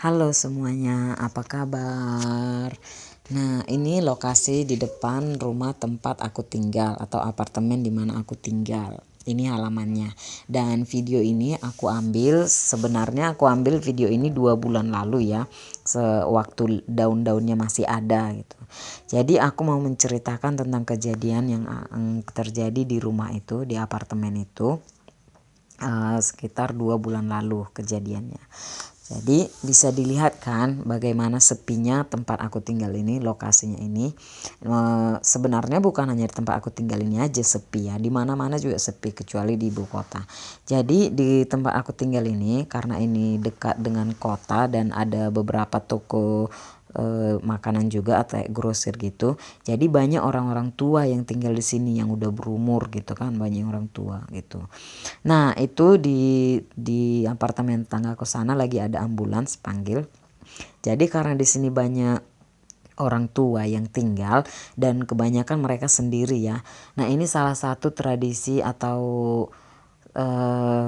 Halo semuanya, apa kabar? Nah, ini lokasi di depan rumah tempat aku tinggal atau apartemen di mana aku tinggal. Ini halamannya. Dan video ini sebenarnya aku ambil video ini 2 bulan lalu ya. Sewaktu daun-daunnya masih ada gitu. Jadi aku mau menceritakan tentang kejadian yang terjadi di rumah itu, di apartemen itu. Sekitar 2 bulan lalu kejadiannya. Jadi bisa dilihat kan bagaimana sepinya tempat aku tinggal ini, lokasinya ini. Sebenarnya bukan hanya di tempat aku tinggal ini aja sepi ya, di mana-mana juga sepi kecuali di ibu kota. Jadi di tempat aku tinggal ini karena ini dekat dengan kota dan ada beberapa toko makanan juga atau grosir gitu. Jadi banyak orang-orang tua yang tinggal di sini yang udah berumur gitu kan, banyak orang tua gitu. Nah, itu di apartemen tetanggaku sana lagi ada ambulans panggil. Jadi karena di sini banyak orang tua yang tinggal dan kebanyakan mereka sendiri ya. Nah, ini salah satu tradisi atau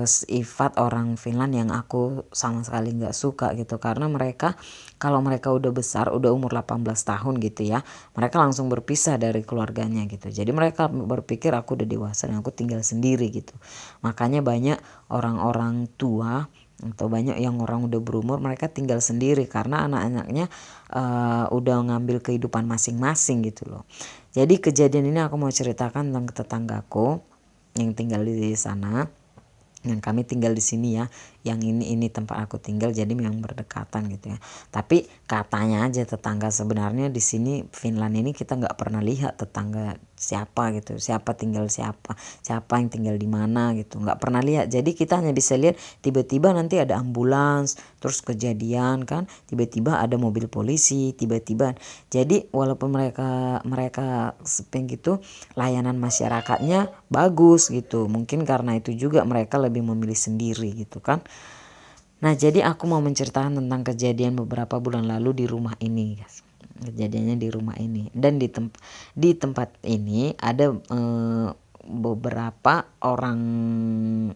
sifat orang Finland yang aku sama sekali nggak suka gitu, karena mereka kalau mereka udah besar, udah umur 18 tahun gitu ya, mereka langsung berpisah dari keluarganya gitu. Jadi mereka berpikir aku udah dewasa dan aku tinggal sendiri gitu. Makanya banyak orang-orang tua atau banyak yang orang udah berumur mereka tinggal sendiri karena anak-anaknya udah ngambil kehidupan masing-masing gitu loh. Jadi kejadian ini aku mau ceritakan tentang tetanggaku yang tinggal di sana. Dan kami tinggal di sini ya, yang ini tempat aku tinggal, jadi memang berdekatan gitu ya. Tapi katanya aja tetangga, sebenarnya di sini Finland ini kita nggak pernah lihat tetangga siapa gitu, siapa tinggal siapa yang tinggal di mana gitu, nggak pernah lihat. Jadi kita hanya bisa lihat tiba-tiba nanti ada ambulans, terus kejadian kan, tiba-tiba ada mobil polisi, tiba-tiba. Jadi walaupun mereka sepeng gitu, layanan masyarakatnya bagus gitu. Mungkin karena itu juga mereka lebih memilih sendiri gitu kan. Nah, jadi aku mau menceritakan tentang kejadian beberapa bulan lalu di rumah ini, guys. Kejadiannya di rumah ini dan di tempat ini ada beberapa orang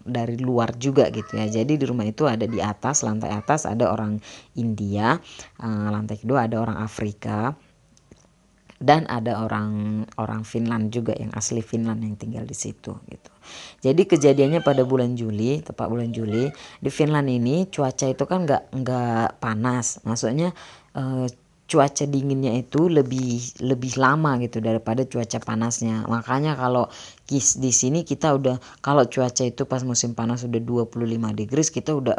dari luar juga gitu ya. Jadi di rumah itu ada di atas, lantai atas ada orang India, lantai kedua ada orang Afrika, dan ada orang Finland juga yang asli Finland yang tinggal di situ gitu. Jadi kejadiannya pada bulan Juli, tepat bulan Juli di Finland ini cuaca itu kan nggak panas, maksudnya cuaca dinginnya itu lebih lama gitu daripada cuaca panasnya. Makanya kalau di sini kita udah, kalau cuaca itu pas musim panas udah 25 degrees, kita udah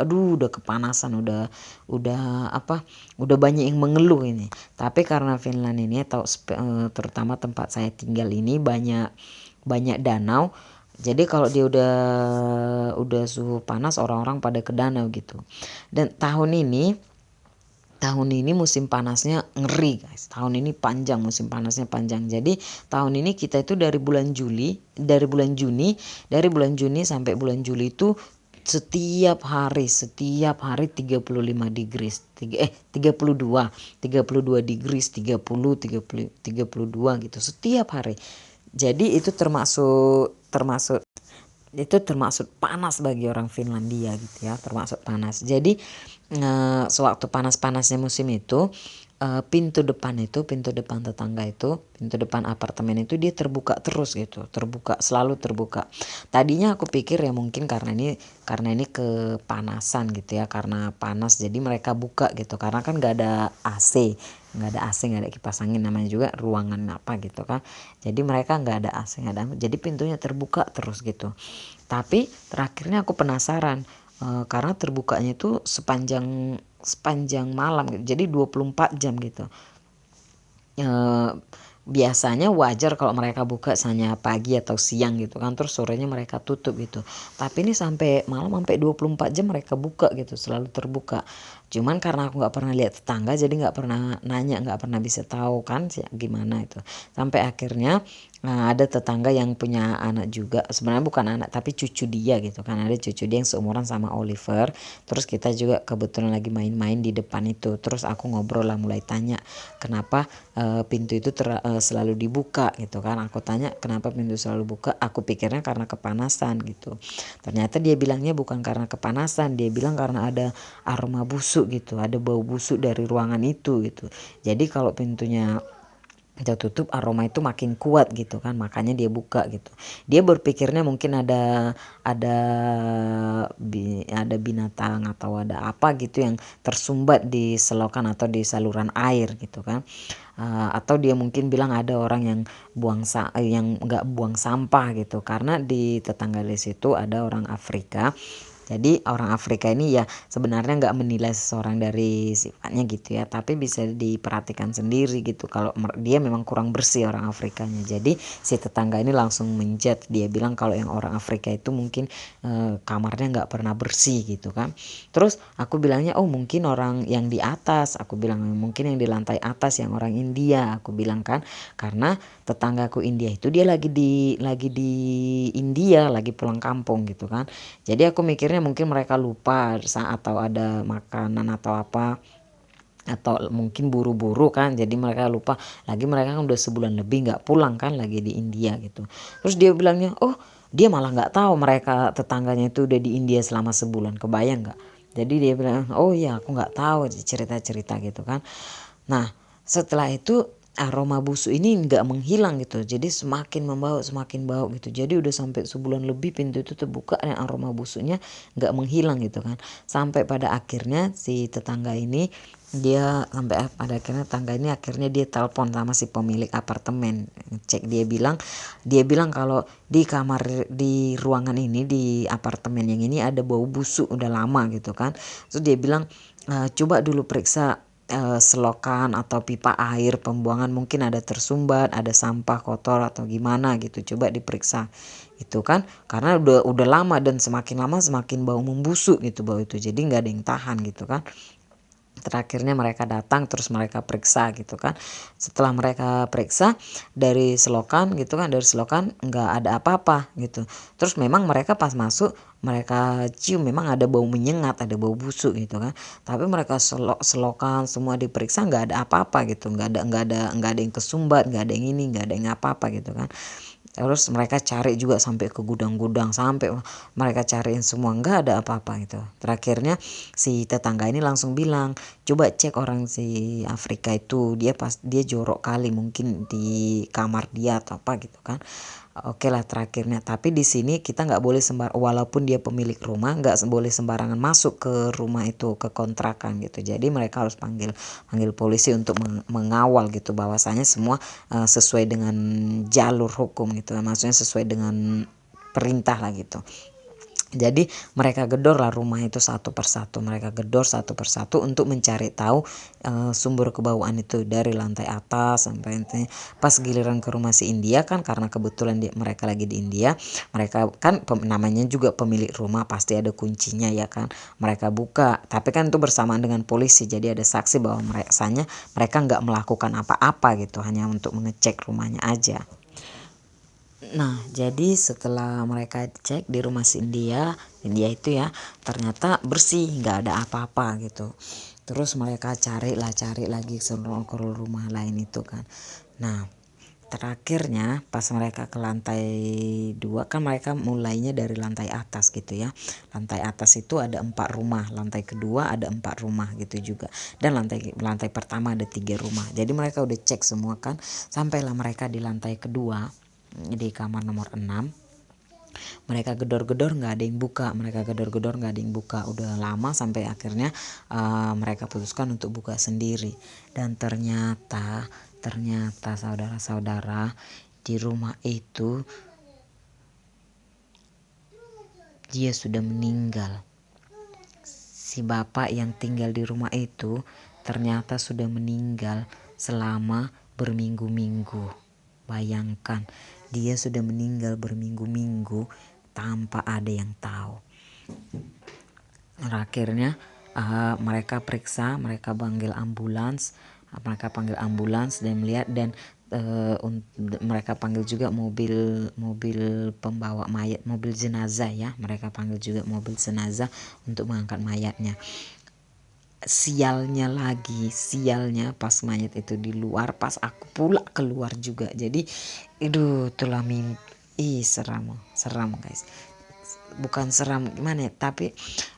kepanasan, udah banyak yang mengeluh ini. Tapi karena Finland ini atau terutama tempat saya tinggal ini banyak danau. Jadi kalau dia udah suhu panas, orang-orang pada ke danau gitu. Dan tahun ini musim panasnya ngeri guys. Tahun ini panjang, musim panasnya panjang. Jadi tahun ini kita itu dari bulan Juni sampai bulan Juli itu setiap hari 35 degrees, 32 degrees, 32 gitu setiap hari. Jadi itu termasuk panas bagi orang Finlandia gitu ya, termasuk panas. Jadi sewaktu panas-panasnya musim itu, pintu depan tetangga itu, pintu depan apartemen itu dia terbuka terus gitu, selalu terbuka. Tadinya aku pikir ya mungkin karena ini kepanasan gitu ya, karena panas jadi mereka buka gitu, karena kan nggak ada AC, nggak ada kipas angin, namanya juga ruangan apa gitu kan. Jadi mereka nggak ada AC, jadi pintunya terbuka terus gitu. Tapi terakhirnya aku penasaran, karena terbukanya itu sepanjang malam gitu, jadi 24 jam gitu. Biasanya wajar kalau mereka buka hanya pagi atau siang gitu kan, terus sorenya mereka tutup gitu. Tapi ini sampai malam, sampai 24 jam mereka buka gitu, selalu terbuka. Cuman karena aku nggak pernah lihat tetangga, jadi nggak pernah nanya, nggak pernah bisa tahu kan gimana itu. Sampai akhirnya ada tetangga yang punya anak juga, sebenarnya bukan anak tapi cucu dia gitu kan, ada cucu dia yang seumuran sama Oliver. Terus kita juga kebetulan lagi main-main di depan itu, terus aku ngobrol lah, mulai tanya kenapa pintu itu selalu dibuka gitu kan. Aku tanya kenapa pintu selalu buka, aku pikirnya karena kepanasan gitu. Ternyata dia bilangnya bukan karena kepanasan, dia bilang karena ada aroma busuk busuk gitu, ada bau busuk dari ruangan itu gitu. Jadi kalau pintunya kita tutup, aroma itu makin kuat gitu kan, makanya dia buka gitu. Dia berpikirnya mungkin ada ada binatang atau ada apa gitu yang tersumbat di selokan atau di saluran air gitu kan. Atau dia mungkin bilang ada orang yang yang nggak buang sampah gitu, karena di tetangga di situ ada orang Afrika. Jadi orang Afrika ini ya sebenarnya nggak menilai seseorang dari sifatnya gitu ya, tapi bisa diperhatikan sendiri gitu kalau dia memang kurang bersih orang Afrikanya. Jadi si tetangga ini langsung menjudge, dia bilang kalau yang orang Afrika itu mungkin kamarnya nggak pernah bersih gitu kan. Terus aku bilangnya, oh mungkin orang yang di atas, aku bilang mungkin yang di lantai atas yang orang India, aku bilang kan, karena tetanggaku India itu dia lagi di India, lagi pulang kampung gitu kan. Jadi aku mikirnya mungkin mereka lupa saat atau ada makanan atau apa, atau mungkin buru-buru kan, jadi mereka lupa, lagi mereka kan udah sebulan lebih nggak pulang kan, lagi di India gitu. Terus dia bilangnya, oh dia malah nggak tahu mereka tetangganya itu udah di India selama sebulan, kebayang nggak? Jadi dia bilang, oh iya aku nggak tahu, cerita-cerita gitu kan. Nah setelah itu aroma busuk ini nggak menghilang gitu, jadi semakin bau gitu. Jadi udah sampai sebulan lebih pintu itu terbuka dan aroma busuknya nggak menghilang gitu kan. Sampai pada akhirnya si tetangga ini akhirnya dia telepon sama si pemilik apartemen, cek. Dia bilang kalau di kamar, di ruangan ini, di apartemen yang ini ada bau busuk udah lama gitu kan. Terus dia bilang, coba dulu periksa selokan atau pipa air pembuangan, mungkin ada tersumbat, ada sampah kotor atau gimana gitu, coba diperiksa itu kan, karena udah lama dan semakin lama semakin bau membusuk gitu bau itu, jadi nggak ada yang tahan gitu kan. Terakhirnya mereka datang, terus mereka periksa gitu kan. Setelah mereka periksa dari selokan gitu kan, dari selokan nggak ada apa-apa gitu. Terus memang mereka pas masuk, mereka cium memang ada bau menyengat, ada bau busuk gitu kan. Tapi mereka selokan semua diperiksa nggak ada apa-apa gitu, nggak ada yang kesumbat, nggak ada yang ini, nggak ada yang apa-apa gitu kan. Terus mereka cari juga sampai ke gudang-gudang, sampai mereka cariin semua nggak ada apa-apa gitu. Terakhirnya si tetangga ini langsung bilang, coba cek orang si Afrika itu, dia jorok kali mungkin di kamar dia atau apa gitu kan. Oke lah terakhirnya, tapi di sini kita nggak boleh walaupun dia pemilik rumah, nggak boleh sembarangan masuk ke rumah itu, ke kontrakan gitu. Jadi mereka harus panggil polisi untuk mengawal gitu, bahwasanya semua sesuai dengan jalur hukum gitu, maksudnya sesuai dengan perintah lah gitu. Jadi mereka gedor lah rumah itu satu persatu, mereka gedor satu persatu untuk mencari tahu sumber kebauan itu dari lantai atas sampai intinya. Pas giliran ke rumah si India kan, karena kebetulan mereka lagi di India, mereka kan namanya juga pemilik rumah pasti ada kuncinya ya kan, mereka buka, tapi kan itu bersamaan dengan polisi, jadi ada saksi bahwa mereka nggak melakukan apa-apa gitu, hanya untuk mengecek rumahnya aja. Nah, jadi setelah mereka cek di rumah si India itu ya, ternyata bersih, nggak ada apa-apa gitu. Terus mereka cari lagi ke rumah lain itu kan. Nah, terakhirnya pas mereka ke lantai 2 kan, mereka mulainya dari lantai atas gitu ya. Lantai atas itu ada 4 rumah, lantai kedua ada 4 rumah gitu juga. Dan lantai pertama ada 3 rumah. Jadi mereka udah cek semua kan, sampailah mereka di lantai kedua, di kamar nomor 6. Mereka gedor-gedor nggak ada yang buka, udah lama, sampai akhirnya mereka putuskan untuk buka sendiri. Dan ternyata saudara-saudara, di rumah itu dia sudah meninggal. Si bapak yang tinggal di rumah itu ternyata sudah meninggal selama berminggu-minggu. Bayangkan, dia sudah meninggal berminggu-minggu tanpa ada yang tahu. Akhirnya mereka periksa, mereka panggil ambulans dan melihat, dan mereka panggil juga mobil pembawa mayat, mobil jenazah ya, mereka panggil juga mobil jenazah untuk mengangkat mayatnya. Sialnya pas mayat itu di luar, pas aku pula keluar juga. Jadi itulah mimpi, seram guys. bukan seram gimana ya, tapi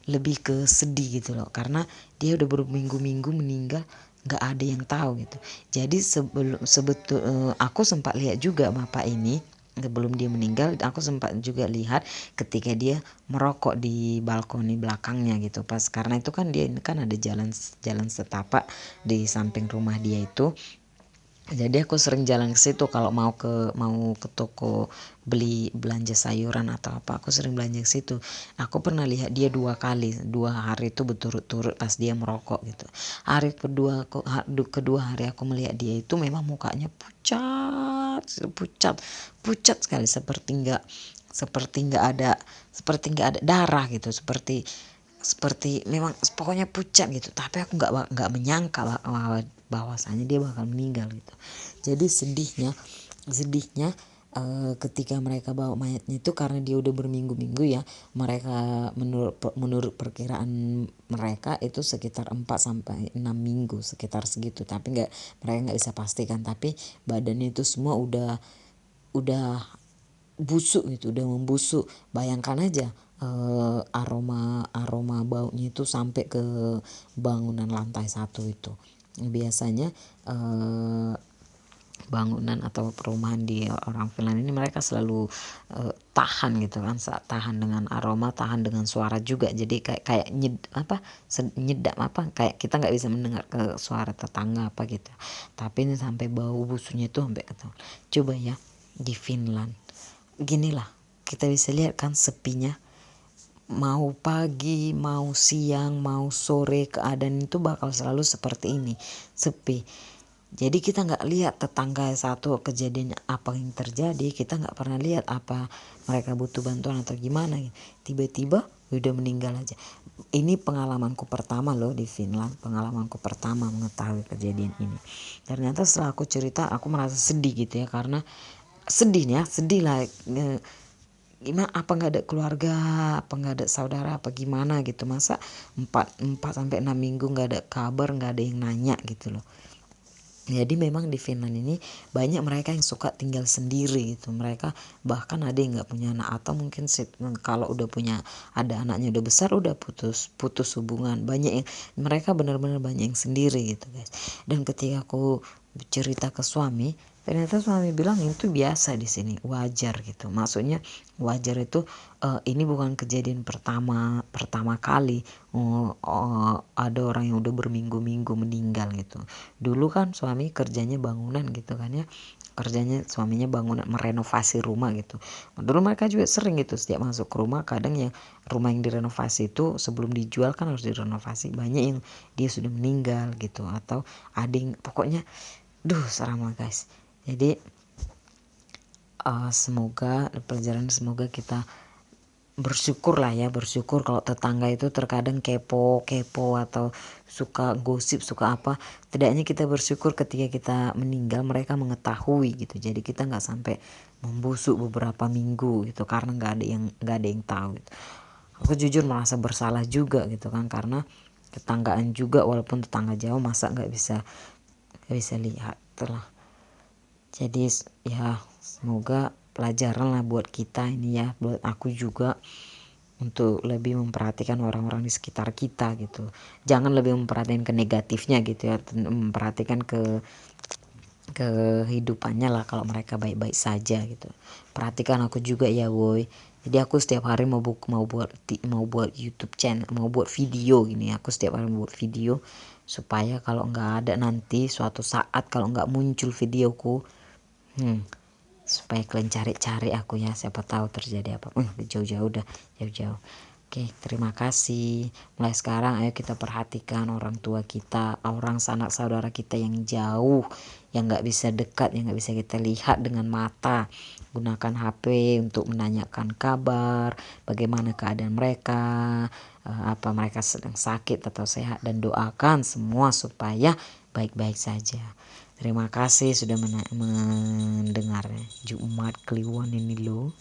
lebih ke sedih gitu loh, karena dia udah berminggu-minggu meninggal nggak ada yang tahu gitu. Jadi aku sempat lihat juga bapak ini sebelum dia meninggal, aku sempat juga lihat ketika dia merokok di balkoni belakangnya gitu, pas karena itu kan dia kan ada jalan setapak di samping rumah dia itu. Jadi aku sering jalan ke situ kalau mau ke toko beli belanja sayuran atau apa, aku sering belanja ke situ. Aku pernah lihat dia 2 hari itu berturut-turut pas dia merokok gitu. Hari kedua hari aku melihat dia itu memang mukanya pucat pucat sekali, seperti nggak ada darah gitu, seperti memang pokoknya pucat gitu, tapi aku nggak menyangka bahwasanya dia bakal meninggal gitu. Jadi sedihnya ketika mereka bawa mayatnya itu, karena dia udah berminggu-minggu ya, mereka menurut perkiraan mereka itu sekitar 4 sampai 6 minggu, sekitar segitu, tapi mereka nggak bisa pastikan, tapi badannya itu semua udah busuk gitu, udah membusuk. Bayangkan aja aroma baunya itu sampai ke bangunan lantai 1 itu. Biasanya bangunan atau perumahan di orang Finland ini mereka selalu tahan gitu kan, tahan dengan aroma, tahan dengan suara juga. Jadi kayak nyedap apa, kayak kita nggak bisa mendengar ke suara tetangga apa gitu, tapi ini sampai bau busuknya itu sampai ketemu. Coba ya di Finland ginilah, kita bisa lihat kan sepinya, mau pagi mau siang mau sore keadaan itu bakal selalu seperti ini, sepi. Jadi kita nggak lihat tetangga satu kejadian apa yang terjadi, kita nggak pernah lihat apa mereka butuh bantuan atau gimana, tiba-tiba udah meninggal aja. Ini pengalamanku pertama loh di Finland, pengalamanku pertama mengetahui kejadian ini. Ternyata setelah aku cerita aku merasa sedih gitu ya, karena sedih lah, gimana, apa nggak ada keluarga, apa nggak ada saudara, apa gimana gitu, masa 4 sampai 6 minggu nggak ada kabar, nggak ada yang nanya gitu loh. Jadi memang di Finland ini banyak mereka yang suka tinggal sendiri gitu. Mereka bahkan ada yang nggak punya anak, atau mungkin kalau udah punya, ada anaknya udah besar, udah putus hubungan. Banyak yang mereka benar-benar banyak yang sendiri gitu guys. Dan ketika aku cerita ke suami, ternyata suami bilang itu biasa di sini, wajar gitu. Maksudnya wajar itu ini bukan kejadian pertama kali ada orang yang udah berminggu-minggu meninggal gitu. Dulu kan suami kerjanya bangunan gitu kan ya, suaminya bangunan, merenovasi rumah gitu. Dulu mereka juga sering gitu, setiap masuk ke rumah, kadang yang rumah yang direnovasi itu sebelum dijual kan harus direnovasi, banyak yang dia sudah meninggal gitu, atau ada yang pokoknya seram lah guys. Jadi semoga kita bersyukur kalau tetangga itu terkadang kepo atau suka gosip, suka apa. Tidaknya kita bersyukur ketika kita meninggal mereka mengetahui gitu, jadi kita nggak sampai membusuk beberapa minggu gitu karena nggak ada yang tahu gitu. Aku jujur merasa bersalah juga gitu kan, karena tetanggaan juga, walaupun tetangga jauh, masa nggak bisa lihat lah. Jadi ya semoga pelajaran lah buat kita ini ya, buat aku juga, untuk lebih memperhatikan orang-orang di sekitar kita gitu. Jangan lebih memperhatikan ke negatifnya gitu ya, memperhatikan ke kehidupannya lah, kalau mereka baik-baik saja gitu. Perhatikan aku juga ya boy. Jadi aku setiap hari mau buat YouTube channel, mau buat video gini. Aku setiap hari mau buat video supaya kalau nggak ada nanti suatu saat, kalau nggak muncul videoku, supaya kalian cari aku ya, siapa tahu terjadi apa. Jauh-jauh. Oke, terima kasih. Mulai sekarang ayo kita perhatikan orang tua kita, orang sanak saudara kita yang jauh, yang nggak bisa dekat, yang nggak bisa kita lihat dengan mata. Gunakan HP untuk menanyakan kabar, bagaimana keadaan mereka, apa mereka sedang sakit atau sehat, dan doakan semua supaya baik-baik saja. Terima kasih sudah mendengar Jumat Kliwon ini loh.